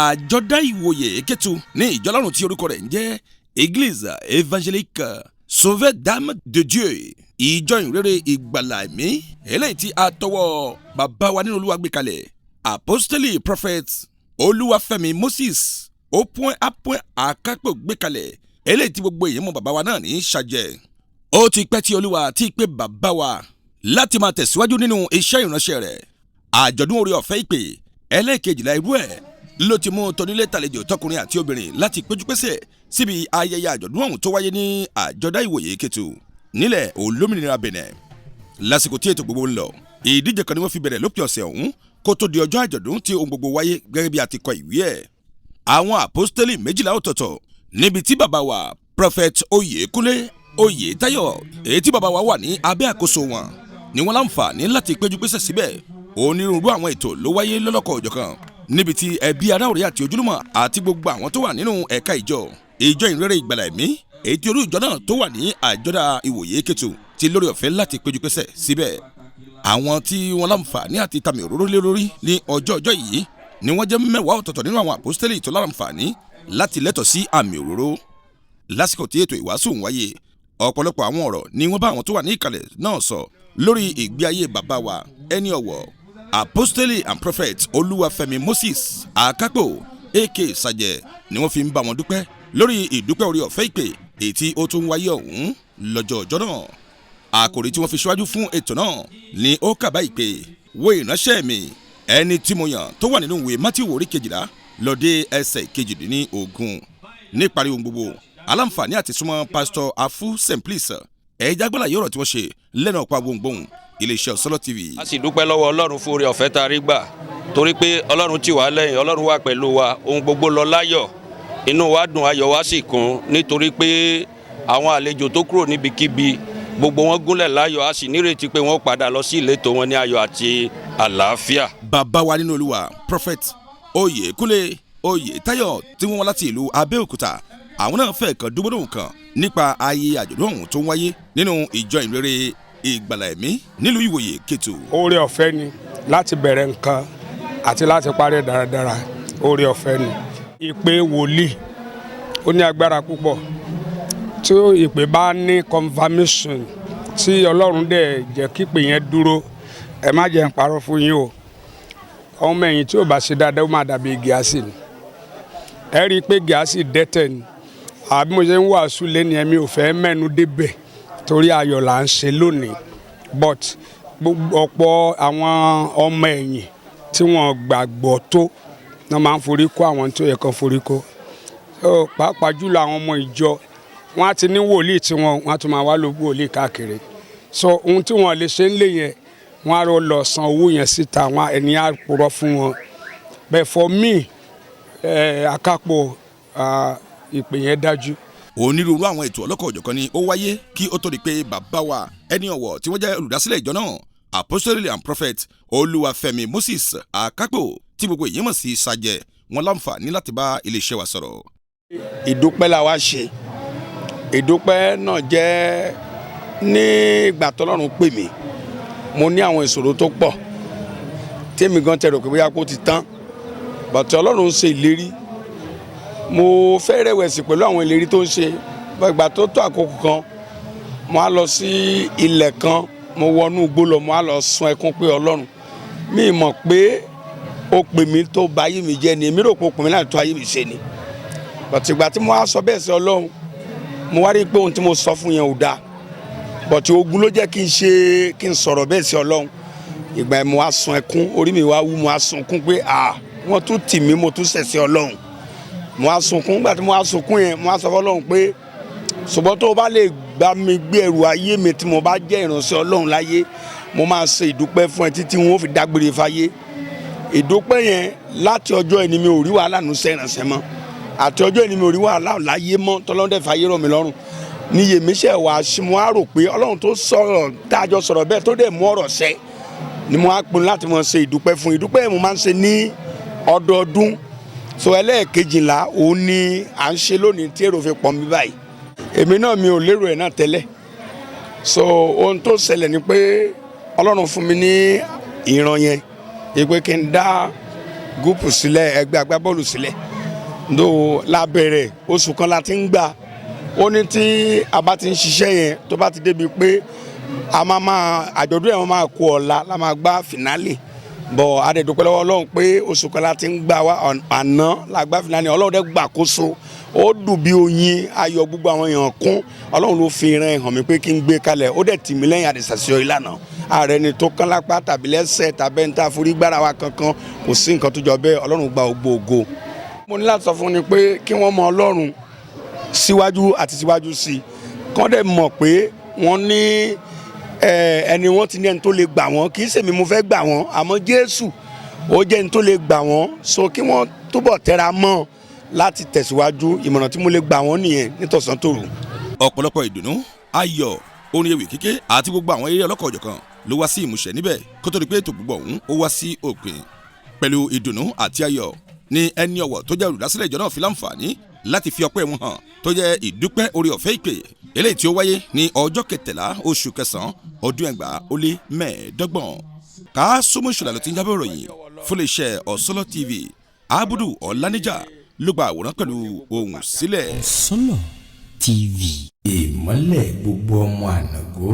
àjọ̀dá ìwòye Kétu ní ìjọ Ọlọ́run tí orúkọ rẹ̀ ń jẹ́ Église Évangélique Sauveur d'Âme de Dieu, ìjọ ìrere ìgbàlà ẹ̀mí eléyìí tí a tọwọ́ bàbá wa nínú Olúwa gbé kalẹ̀, Apostoli Prophet Olúwafẹ́mi Moses Àkápò gbé kalẹ̀, eléyìí tí gbogbo èèyàn mọ̀ bàbá wa náà ní ṣàjẹ́. Ó ti pẹ́ tí Olúwa ti pé bàbá wa láti máa tẹ̀síwájú nínú iṣẹ́ ìránṣẹ́ rẹ̀. Àjọ̀dún oore ọ̀fẹ́ ìpè ẹlẹ́ẹ̀kejìlá irú ẹ̀ ló ti mú tonílé tàlejò tọkùnrin àti obìnrin láti péjúpésẹ̀ síbi ayẹyẹ àjọ̀dún ọ̀hún tó wáyé ní àjọ̀dá ìwòye Kétu nílẹ̀ olómìnira Benin. Lásìkò tí ètò gbogbo ń lọ, ìdíje kan ni wọ́n fi bẹ̀rẹ̀ lópin ọ̀sẹ̀ ọ̀hún kó tó di ọjọ́ àjọ̀dún tí ohun gbogbo wáyé gẹ́gẹ́ bí a ti kọ ìwé ẹ̀. Àwọn àpọ́stélì 12 ọ̀tọ̀ọ̀tọ̀ níbi tí bàbá wa Prophet Oyèkúnlé Oyètáyọ̀ èyí tí bàbá wa wà ní abẹ́ àkóso wọn ni wọ́n láǹfààní láti péjúpésẹ̀ síbẹ̀. Onírúurú àwọn ètò ló wáyé lọ́lọ́kọ̀ òjọ̀kan níbi tí ẹbí ará ọ̀rẹ́ àti ojúlùmọ̀ àti gbogbo àwọn tó wà nínú ẹ̀ka ìjọ ìrere ìgbàlà ẹ̀mí èyí tí olú ìjọ náà tó wà ní àjọ̀dá ìwòye Kétu ti lórí ọ̀fẹ́ láti péjúpésẹ̀ síbẹ̀. Àwọn tí wọ́n láǹfààní àti tàmì òróró lé lórí ní ọjọ́ yìí ni wọ́n jẹ́ 10 ọ̀tọ̀ọ̀tọ̀ nínú àwọn àpọ́stélì tó láǹfààní láti lẹ́tọ̀ọ́ sí àmì òróró. Lásìkò tí ètò ìwàásù ń wáyé, ọ̀pọ̀lọpọ̀ àwọn ọ̀rọ̀ ni wọ́n bá àwọn tó wà ní ìkàlẹ̀ náà sọ lórí ìgbé ayé bàbá wa ẹni ọ̀wọ̀ Apostoli and Prophet Olúwafẹ́mi Moses Àkápò aka Sàjẹ́ ni wọ́n fi ń bá wọn dúpẹ́ lórí ìdúpẹ́ orí ọ̀fẹ́ ìpè èyí tí ó tún wáyé ọ̀hún lọ́jọ́ ọjọ́ náà. Àkòrí tí wọ́n fi ṣíwájú fún ètò náà ni ó kà báyìí pé wo ìránṣẹ́ mi ẹni tí mo yàn tó wà nínú ìwé Mátíù orí 12 lóde ẹsẹ̀ 18. Níparí ohun gbogbo, aláǹfààní àti súnmọ́ Pastor Afu Simplice ẹ̀ẹ́dàgbọ́lá yọ̀rọ̀ tí wọ́n ṣe lẹ́nu ọ̀pá gbohùngbohùn iléeṣẹ́ Ọ̀sọ́lọ̀ TV. A sì dúpẹ́ lọ́wọ́ Ọlọ́run fún oore ọ̀fẹ́ tá a rí gbà torí pé Ọlọ́run tì wá lẹ́yìn, Ọlọ́run wà pẹ̀lú wa, ohun gbogbo lọ láyọ̀, inú wa dùn, ayọ̀ wa sì kún nítorí pé àwọn àlejò tó kúrò níbikíbi gbogbo wọn gúnlẹ̀ láyọ̀, a sì nírètí pé wọ́n padà lọ sí ìletò wọn ní ayọ̀ àti àlàáfíà. Bàbá wa nínú Olúwa Prophet Oyèkúnlé Oyètáyọ̀ tí wọ́n wá láti ìlú Abẹ́òkúta, àwọn náà fẹ́ kan dúgbòdòwò kan nípa ayé àjọ̀dún ọ̀hún tó ń wáyé nínú ìjọ ìrere ìgbàlà ẹ̀mí nílùú ìwòye Kétu. Oore ọ̀fẹ́ ni láti bẹ̀rẹ̀ nǹkan àti láti parí dáradára, oore ọ̀fẹ́ ni. Ìpè wòlíì ó ní agbára púpọ̀. Tí ìpè bá ní confirmation tí Ọlọ́run dẹ̀ jẹ́ kí ìpè yẹn dúró, ẹ má jẹ́ n parọ́ fún yín o. Ọmọ ẹ̀yìn tí ò bá ṣe dáadáa ó máa dàbí gíásì ni. Ẹ rí i pé gíásì dẹ́tẹ̀ ni. Àbí mo ṣe ń wàásù lẹ́ni ẹ̀mí ò fẹ́ mẹ́nu débẹ̀ torí ayọ̀ là ń ṣe lónìí, but ọ̀pọ̀ àwọn ọmọ ẹ̀yìn tí wọ́n gbàgbọ́ tó náà máa ń forí kó àwọn tó yẹ kán forí kó. Pàápàá jùlọ àwọn ọmọ ìjọ wọn á ti ní wòlíì tí wọn á tún máa wá lọ wòlíì káàkiri, so ohun tí wọn lè ṣe ń lè yẹn wọn á lọ san owó yẹn síta, wọn ẹni á purọ́ fún wọn. But for me Àkápò ìpè yẹn dájú. Onírúurú àwọn ètò ọlọ́kọ̀ òjọ̀kan ni ó wáyé kí ó tó di pé bàbá wa ẹni ọ̀wọ̀ tí wọ́n jẹ́ olùdásílẹ̀ ìjọ náà Apostoli and Prophet Olúwafẹ́mi Moses Àkápò tí gbogbo èyí mọ̀ sí Sàjẹ́ wọn láǹfààní láti bá iléeṣẹ́ wa sọ̀rọ̀. Ìdúpẹ́ la wá ṣe. Ìdúpẹ́ náà jẹ́ ní ìgbà tọ́lọ́run pè mí, mo ní àwọn ìṣòro tó pọ̀ tèmi gan tẹ̀rọ pé bóyá kó ti tán, bàtí Ọlọ́run ṣe ìlérí. Mo fẹ́ rẹ̀wẹ̀sì pẹ̀lú àwọn ìlérí tó ń ṣe. Ìgbà tó tó àkókò kan mo á lọ sí ilẹ̀ kan, mo wọnú igbó lọ, mo á lọ sun ẹkún pé Ọlọ́run mi mọ̀ pé ó pè mí tó bà ayé mi jẹ́ ni, èmi rò pé ó pè mí láti tó ayé mi ṣe ni. Bọ̀tí ìgbà tí mo á sọ bẹ́ẹ̀ sí Ọlọ́run, mo wá rí pé ohun tí mo sọ fún yẹn ò dáa, bọ̀tí ogun ló jẹ́ kí n sọ̀rọ̀ bẹ́ẹ̀ sí Ọlọ́run. Ìgbà yẹn mo á sun ẹkún, orí mi wá wú, mo á sunkún pé wọ́n tún tì mí, mo tún ṣẹ̀ sí Ọlọ́run. Mo á sunkún, nígbà tí mo á sunkún yẹn mo á sọ fún Ọlọ́run pé ṣùgbọ́n tó bá lè gbà mí gbé ẹrù ayé mi tí mo bá jẹ́ ìránṣẹ́ Ọlọ́run láyé, mo máa ṣe ìdúpẹ́ fún ẹ títí wọn ó fi dágbére fáyé. Ìdúpẹ́ yẹn láti ọjọ́ ẹni mi ò rí wàhálà nù sẹ́ ìránṣẹ́ mọ́, àti ọjọ́ ẹni mi ò rí wàhálà láyé mọ́, tọ́lọ́run dẹ̀ fàyè rọ̀ mí lọ́rùn. Níyè mi ṣe wà sí, mo á rò pé Ọlọ́run tó sọ̀rọ̀ tájọ sọ̀rọ̀ bẹ́ẹ̀ tó dẹ̀ mú ọ̀rọ̀ ṣẹ ni mo á pinnu láti mọ̀ ṣe ìdúpẹ́ fún. Ìdúpẹ́ yẹn mo máa ń ṣe ní ọdọọdún, so ẹlẹ́ẹ̀kejìlá òun ni à ń ṣe lónìí tí èrò fi pọ̀ mí báyìí. Èmi náà mi ò lérò ẹ̀ náà tẹ́lẹ̀, so ohun tó ṣẹlẹ̀ ni pé Ọlọ́run fún mi ní ìran yẹn, ìpè kí n dá gúúpù sílẹ̀ ẹgbẹ́ agbábọ́ọ̀lù sílẹ̀ ndo lábẹ́rẹ̀ oṣù kan la ti ń gbà ó ní tí a bá ti ń ṣiṣẹ́ yẹn tó bá ti débi pé àjọ̀dún ẹ̀ wọ́n máa kó ọ̀la la máa gbá fìnálì bọ̀ adẹ̀dùpẹ́ lọ́wọ́ ọlọ́run pé oṣù kan la ti ń gbà wá àná la gbá fìnálì ọlọ́run dẹ́ gbàkóso ó dùn bí oyin ayọ̀ gbogbo àwọn èèyàn kún ọlọ́run ló fi ìran hàn mí pé kí n gbé kalẹ̀ ó dẹ̀ tì mí lẹ́yìn àdìsàsíọ ìlànà ààrẹ ni tó kán lápá tàbí lẹ́sẹ̀ tàbí ẹni tá a forí gbára wa kankan kò sí nǹkan tó jọ bẹ́ẹ̀ ọlọ́run gba ògo. mo ní láti sọ fún ni pé kí wọ́n mọ ọlọ́run síwájú àti síwájú sí i kán dẹ̀ mọ̀ pé wọ́n ní ẹni wọ́n ti ní ẹni tó lè gbà wọ́n kì í ṣèmi mo fẹ́ gbà wọ́n àmọ́ Jésù ó jẹ́ ẹni tó lè gbà wọ́n so kí wọ́n túbọ̀ tẹra mọ́ láti tẹ̀síwájú ìmọ̀ràn tí mo lè gbà wọ́n nìyẹn nítọ̀sán tòru. ọ̀pọ̀lọpọ̀ ìdùnnú ayọ̀ orin ewì kíké àti gbogbo àwọn eré ọlọ́kọ̀ ọ̀jọ̀kan ló wá sí ìmúṣẹ níbẹ̀ kó tó di pé ètò gbogbo ọ̀hún ó wá sí òpin pẹ̀lú ìdùnnú àti ayọ̀ ni ẹni ọ̀wọ̀ tó jẹ́ olùdásílẹ̀ ìjọ náà fi láǹfààní láti fi ọpẹ́ wọn hàn tó jẹ́ ìdúpẹ́ orí ọ̀fẹ́ ìpè eléyìí tí ó wáyé ní ọjọ́ 13 oṣù kẹsàn-án ọdún 2015 ká súnmọ́ ìṣúná ló ti ń jábọ̀ ròyìn fún iléeṣẹ́ Ọ̀sọ́lọ́ TV Abudu Ọláníjà ló gba àwòrán pẹ̀lú ohùn sílẹ̀. Ọ̀sọ́lọ́ TV ìmọ́lẹ̀ gbogbo ọmọ ànàgó.